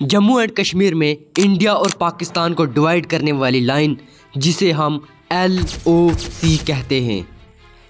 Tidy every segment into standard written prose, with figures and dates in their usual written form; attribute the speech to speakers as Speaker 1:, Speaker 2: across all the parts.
Speaker 1: Jammu and Kashmir में India और पाकिस्तान को डिवाइड करने वाली लाइन जिसे हम LOC कहते हैं।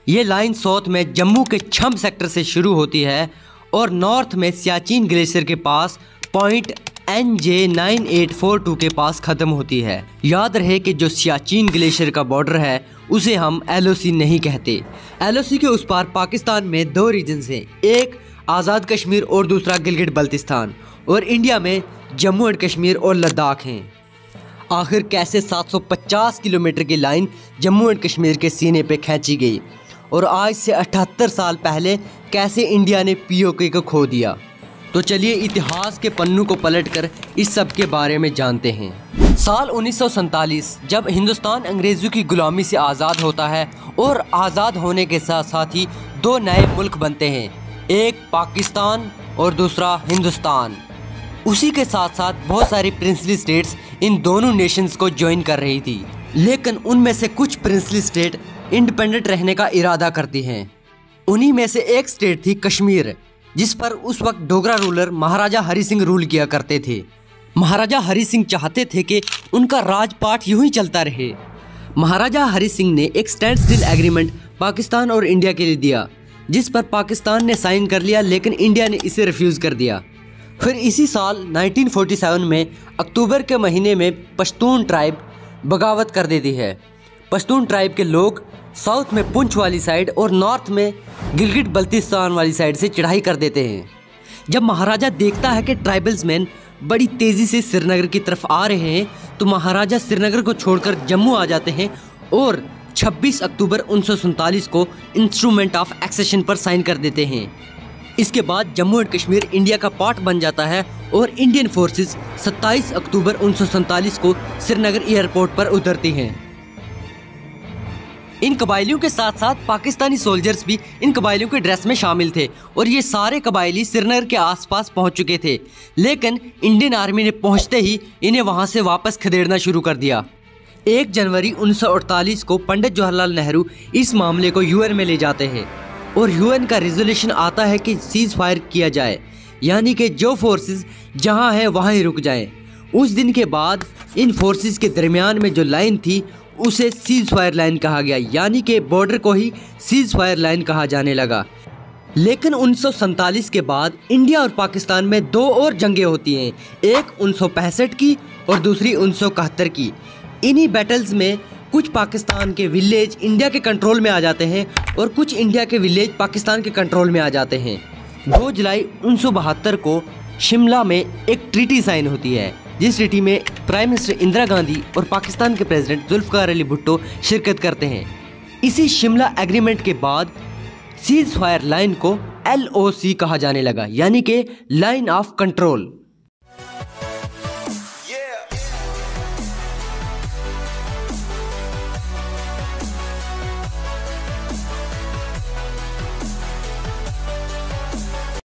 Speaker 1: ये लाइन साउथ में जम्मू के छम्ब सेक्टर से शुरू होती है और नॉर्थ में सियाचिन ग्लेशियर के पास पॉइंट NJ9842 के पास ख़त्म होती है। याद रहे कि जो सियाचिन ग्लेशियर का बॉर्डर है उसे हम LOC नहीं कहते। LOC के उस पार पाकिस्तान में दो रीजन्स हैं, एक आज़ाद कश्मीर और दूसरा गिलगित बल्तिस्तान, और इंडिया में जम्मू एंड कश्मीर और लद्दाख हैं। आखिर कैसे 750 किलोमीटर की लाइन जम्मू एंड कश्मीर के सीने पे खींची गई और आज से 78 साल पहले कैसे इंडिया ने POK को खो दिया? तो चलिए इतिहास के पन्नों को पलटकर इस सब के बारे में जानते हैं। साल 1947 जब हिंदुस्तान अंग्रेज़ों की गुलामी से आज़ाद होता है और आज़ाद होने के साथ साथ ही दो नए मुल्क बनते हैं, एक पाकिस्तान और दूसरा हिंदुस्तान। उसी के साथ साथ बहुत सारी प्रिंसली स्टेट्स इन दोनों नेशंस को ज्वाइन कर रही थी, लेकिन उनमें से कुछ प्रिंसली स्टेट इंडिपेंडेंट रहने का इरादा करती हैं। उन्हीं में से एक स्टेट थी कश्मीर, जिस पर उस वक्त डोगरा रूलर महाराजा हरि सिंह रूल किया करते थे। महाराजा हरि सिंह चाहते थे कि उनका राजपाट यूं ही चलता रहे। महाराजा हरि सिंह ने एक स्टैंड स्टिल एग्रीमेंट पाकिस्तान और इंडिया के लिए दिया, जिस पर पाकिस्तान ने साइन कर लिया, लेकिन इंडिया ने इसे रिफ्यूज़ कर दिया। फिर इसी साल 1947 में अक्टूबर के महीने में पश्तून ट्राइब बगावत कर देती है। पश्तून ट्राइब के लोग साउथ में पुंछ वाली साइड और नॉर्थ में गिलगित बल्तिस्तान वाली साइड से चढ़ाई कर देते हैं। जब महाराजा देखता है कि ट्राइबल्स मैन बड़ी तेज़ी से श्रीनगर की तरफ आ रहे हैं, तो महाराजा श्रीनगर को छोड़कर जम्मू आ जाते हैं और 26 अक्टूबर 1947 को इंस्ट्रूमेंट ऑफ एक्सेशन पर साइन कर देते हैं। इसके बाद जम्मू एंड कश्मीर इंडिया का पार्ट बन जाता है और इंडियन फोर्सेस 27 अक्टूबर 1947 को श्रीनगर एयरपोर्ट पर उतरती हैं। इन कबायलियों के साथ साथ पाकिस्तानी सोल्जर्स भी इन कबायलियों के ड्रेस में शामिल थे और ये सारे कबायली श्रीनगर के आसपास पहुंच चुके थे, लेकिन इंडियन आर्मी ने पहुंचते ही इन्हें वहां से वापस खदेड़ना शुरू कर दिया। 1 जनवरी 1948 को पंडित जवाहरलाल नेहरू इस मामले को UN में ले जाते हैं और UN का रिजोल्यूशन आता है कि सीज फायर किया जाए, यानी कि जो फोर्सेस जहां हैं वहां ही रुक जाएं। उस दिन के बाद इन फोर्सेस के दरमियान में जो लाइन थी उसे सीज फायर लाइन कहा गया, यानी कि बॉर्डर को ही सीज फायर लाइन कहा जाने लगा। लेकिन 1947 के बाद इंडिया और पाकिस्तान में दो और जंगें होती हैं, एक 1965 की और दूसरी 1971 की। इन्हीं बैटल्स में कुछ पाकिस्तान के विलेज इंडिया के कंट्रोल में आ जाते हैं और कुछ इंडिया के विलेज पाकिस्तान के कंट्रोल में आ जाते हैं। 2 जुलाई 1972 को शिमला में एक ट्रीटी साइन होती है, जिस ट्रीटी में प्राइम मिनिस्टर इंदिरा गांधी और पाकिस्तान के प्रेसिडेंट जुल्फ़िकार अली भुट्टो शिरकत करते हैं। इसी शिमला एग्रीमेंट के बाद सीज फायर लाइन को LOC कहा जाने लगा, यानी कि लाइन ऑफ कंट्रोल।